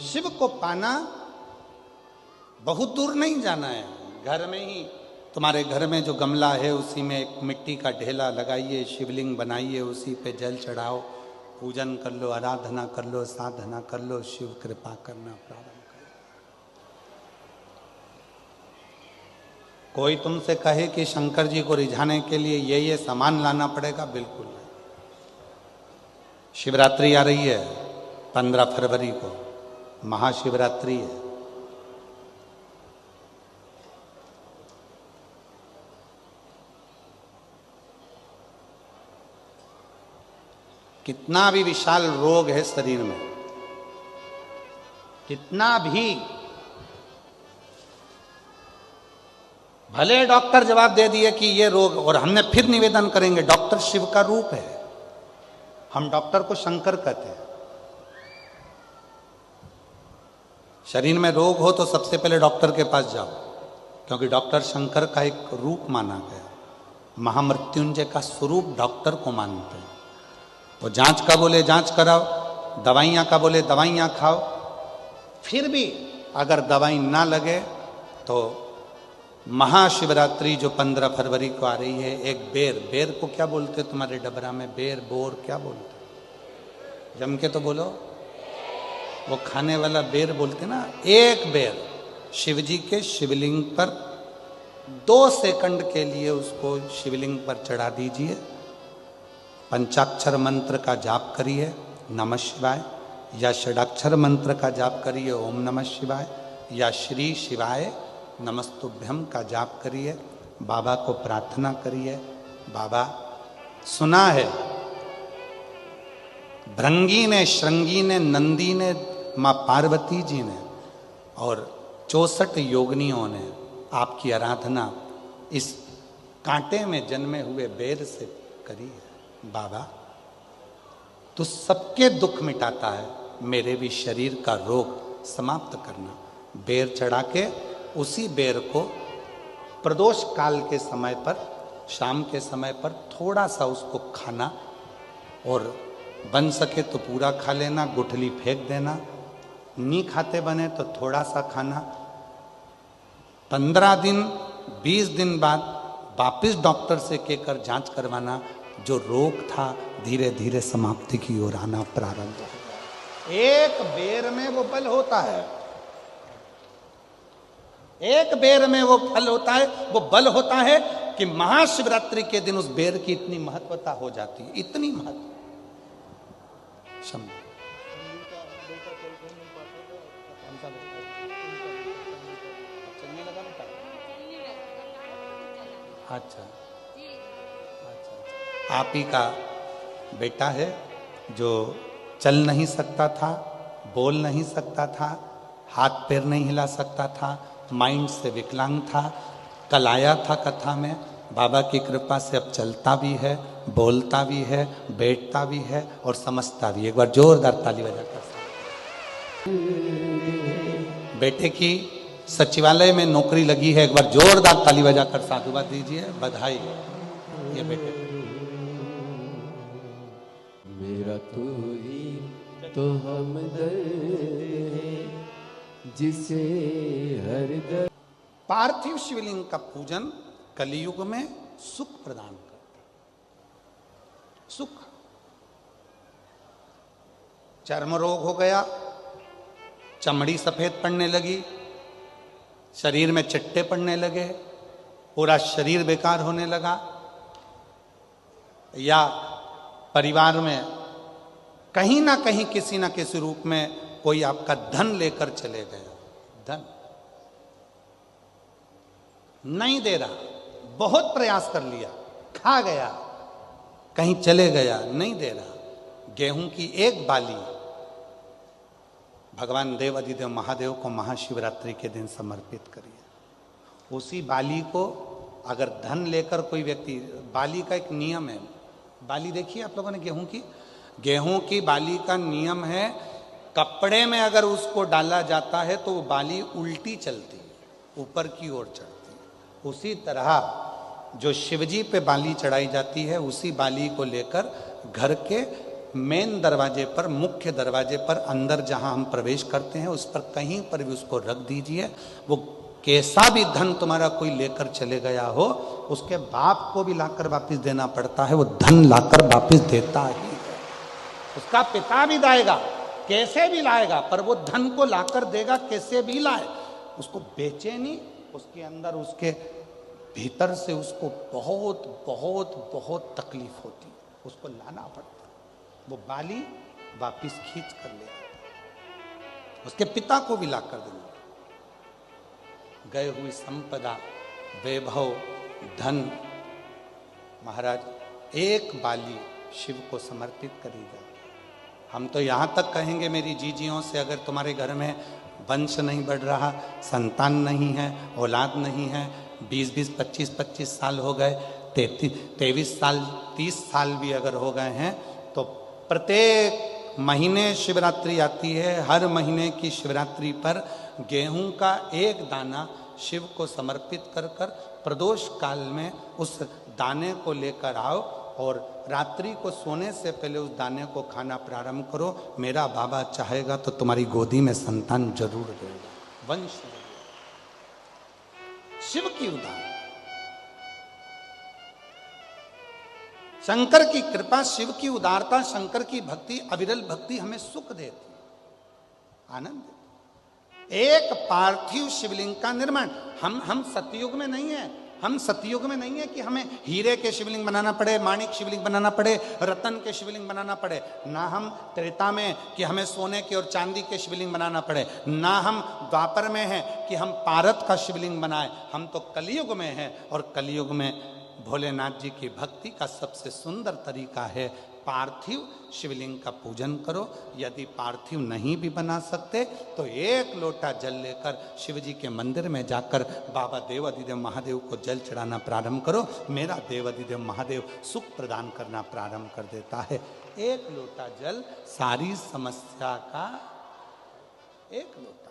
शिव को पाना बहुत दूर नहीं जाना है, घर में ही तुम्हारे घर में जो गमला है उसी में एक मिट्टी का ढेला लगाइए, शिवलिंग बनाइए, उसी पे जल चढ़ाओ, पूजन कर लो, आराधना कर लो, साधना कर लो, शिव कृपा करना प्रारंभ करो। कोई तुमसे कहे कि शंकर जी को रिझाने के लिए ये सामान लाना पड़ेगा, बिल्कुल नहीं। शिवरात्रि आ रही है 15 फरवरी को, महाशिवरात्रि है। कितना भी विशाल रोग है शरीर में, कितना भी भले डॉक्टर जवाब दे दिए कि ये रोग, और हमने फिर निवेदन करेंगे डॉक्टर शिव का रूप है, हम डॉक्टर को शंकर कहते हैं। शरीर में रोग हो तो सबसे पहले डॉक्टर के पास जाओ, क्योंकि डॉक्टर शंकर का एक रूप माना गया, महामृत्युंजय का स्वरूप डॉक्टर को मानते हैं। तो जांच का बोले जांच कराओ, दवाइयाँ का बोले दवाइयाँ खाओ, फिर भी अगर दवाई ना लगे तो महाशिवरात्रि जो 15 फरवरी को आ रही है, एक बेर को क्या बोलते तुम्हारे डबरा में, बेर बोर क्या बोलते, जम के तो बोलो, वो खाने वाला बेर बोलते ना। एक बेर शिव जी के शिवलिंग पर 2 सेकंड के लिए उसको शिवलिंग पर चढ़ा दीजिए, पंचाक्षर मंत्र का जाप करिए नमः शिवाय, या षडाक्षर मंत्र का जाप करिए ओम नमः शिवाय, या श्री शिवाय नमस्तुभ्यम का जाप करिए, बाबा को प्रार्थना करिए। बाबा सुना है भृंगी ने, श्रृंगी ने, नंदी ने, माँ पार्वती जी ने और 64 योगिनियों ने आपकी आराधना इस कांटे में जन्मे हुए बेर से करी है। बाबा तू सबके दुख मिटाता है, मेरे भी शरीर का रोग समाप्त करना। बेर चढ़ा के उसी बेर को प्रदोष काल के समय पर, शाम के समय पर थोड़ा सा उसको खाना, और बन सके तो पूरा खा लेना, गुठली फेंक देना, नहीं खाते बने तो थोड़ा सा खाना। 15 दिन 20 दिन बाद वापिस डॉक्टर से कहकर जांच करवाना, जो रोग था धीरे धीरे समाप्ति की ओर आना प्रारंभ हो। एक बेर में वो बल होता है, एक बेर में वो फल होता है, वो बल होता है कि महाशिवरात्रि के दिन उस बेर की इतनी महत्वता हो जाती है, इतनी महत्व। अच्छा, आप ही का बेटा है जो चल नहीं सकता था, बोल नहीं सकता था, हाथ पैर नहीं हिला सकता था, माइंड से विकलांग था। कल आया था कथा में, बाबा की कृपा से अब चलता भी है, बोलता भी है, बैठता भी है और समझता भी है। एक बार जोरदार ताली बजाकर। बेटे की सचिवालय में नौकरी लगी है, एक बार जोरदार ताली बजाकर साधुवाद दीजिए, बधाई। ये बेटे मेरा तू ही तो हमदर्द है जिसे हर दर्द। पार्थिव शिवलिंग का पूजन कलियुग में सुख प्रदान करता है। सुख, चर्म रोग हो गया, चमड़ी सफेद पड़ने लगी, शरीर में चिट्टे पड़ने लगे, पूरा शरीर बेकार होने लगा, या परिवार में कहीं ना कहीं किसी ना किसी रूप में कोई आपका धन लेकर चले गए, धन नहीं दे रहा, बहुत प्रयास कर लिया, खा गया, कहीं चले गया, नहीं दे रहा। गेहूं की एक बाली भगवान देव अधिदेव महादेव को महाशिवरात्रि के दिन समर्पित करिए। उसी बाली को अगर धन लेकर कोई व्यक्ति, बाली का एक नियम है, बाली देखिए आप लोगों ने गेहूं की बाली का नियम है, कपड़े में अगर उसको डाला जाता है तो वो बाली उल्टी चलती है, ऊपर की ओर चढ़ती है। उसी तरह जो शिवजी पे बाली चढ़ाई जाती है, उसी बाली को लेकर घर के मेन दरवाजे पर, मुख्य दरवाजे पर अंदर जहां हम प्रवेश करते हैं उस पर कहीं पर भी उसको रख दीजिए। वो कैसा भी धन तुम्हारा कोई लेकर चले गया हो, उसके बाप को भी लाकर वापस देना पड़ता है, वो धन लाकर वापस देता ही है। उसका पिता भी लाएगा, कैसे भी लाएगा, पर वो धन को लाकर देगा, कैसे भी लाए। उसको बेचे नहीं, उसके अंदर, उसके भीतर से उसको बहुत बहुत बहुत तकलीफ होती है, उसको लाना पड़ता है। वो बाली वापिस खींच कर ले आता, उसके पिता को भी लाकर देना। गए हुई संपदा, वैभव, धन, महाराज एक बाली शिव को समर्पित करी जाए। हम तो यहाँ तक कहेंगे मेरी जीजियों से, अगर तुम्हारे घर में वंश नहीं बढ़ रहा, संतान नहीं है, औलाद नहीं है, 20-20, 25-25 साल हो गए, 23 साल, 30 साल भी अगर हो गए हैं, तो प्रत्येक महीने शिवरात्रि आती है, हर महीने की शिवरात्रि पर गेहूं का एक दाना शिव को समर्पित कर कर प्रदोष काल में उस दाने को लेकर आओ और रात्रि को सोने से पहले उस दाने को खाना प्रारंभ करो। मेरा बाबा चाहेगा तो तुम्हारी गोदी में संतान जरूर देगा, वंश देगा। शिव की उदाहरण, शंकर की कृपा, शिव की उदारता, शंकर की भक्ति, अविरल भक्ति हमें सुख देती, आनंद देती। एक पार्थिव शिवलिंग का निर्माण, हम सतयुग में नहीं है, हम सतयुग में नहीं है कि हमें हीरे के शिवलिंग बनाना पड़े, माणिक शिवलिंग बनाना पड़े, रतन के शिवलिंग बनाना पड़े। ना हम त्रेता में कि हमें सोने के और चांदी के शिवलिंग बनाना पड़े, ना हम द्वापर में हैं कि हम पारत का शिवलिंग बनाए। हम तो कलयुग में हैं, और कलयुग में भोलेनाथ जी की भक्ति का सबसे सुंदर तरीका है पार्थिव शिवलिंग का पूजन करो। यदि पार्थिव नहीं भी बना सकते तो एक लोटा जल लेकर शिव जी के मंदिर में जाकर बाबा देवाधिदेव महादेव को जल चढ़ाना प्रारंभ करो। मेरा देवाधिदेव महादेव सुख प्रदान करना प्रारंभ कर देता है। एक लोटा जल सारी समस्या का, एक लोटा